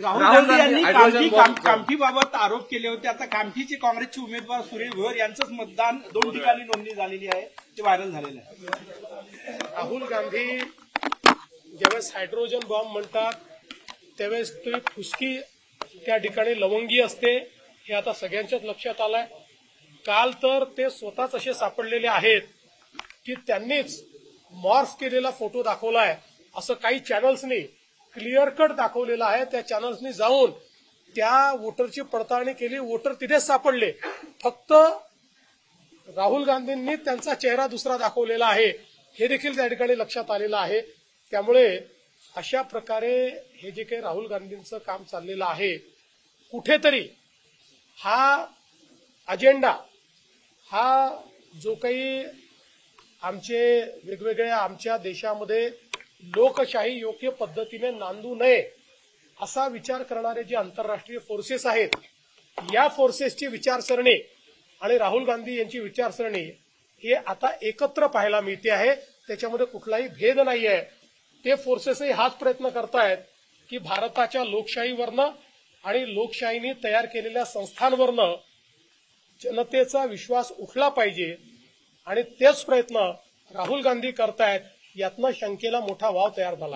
राहुल गांधी यांनी कामठीबाबत आरोप केले होते। आता कामठीचे काँग्रेसचे उमेदवार सुरेश भोर यांचंच मतदान 2 ठिकाणी नोंदणी झालेली आहे, ते व्हायरल झालेलं आहे। राहुल गांधी ज्यावेळेस हायड्रोजन बॉम्ब म्हणतात त्यावेळेस ती फुसकी त्या ठिकाणी लवंगी असते, हे आता सगळ्यांच्याच लक्षात आलंय। काल तर ते स्वतःच असे सापडलेले आहेत की त्यांनीच मॉर्फ केलेला फोटो दाखवलाय, असं काही चॅनल्सनी क्लिअर कट दाखवलेला आहे। त्या चॅनल्सनी जाऊन त्या वोटरची पडताळणी केली, वोटर तिथेच सापडले, फक्त राहुल गांधींनी त्यांचा चेहरा दुसरा दाखवलेला आहे हे देखील त्या ठिकाणी लक्षात आलेलं आहे। त्यामुळे अशा प्रकारे हे जे काही राहुल गांधींचं काम चाललेलं आहे, कुठेतरी हा अजेंडा, हा जो काही आमचे वेगवेगळ्या आमच्या देशामध्ये लोकशाही योग्य पद्धतीने नांदू नये असा विचार करणारे जे आंतरराष्ट्रीय फोर्सेस आहेत, या फोर्सेसची विचारसरणी आणि राहुल गांधी यांची विचारसरणी हे आता एकत्र पाहायला मिळते आहे। त्याच्यामध्ये कुठलाही भेद नाही आहे। ते फोर्सेसही हाच प्रयत्न करतायत की भारताच्या लोकशाहीवरनं आणि लोकशाहीने तयार केलेल्या संस्थांवरनं जनतेचा विश्वास उठला पाहिजे, आणि तेच प्रयत्न राहुल गांधी करतायत। यातनं शंकेला मोठा वाव तयार झाला।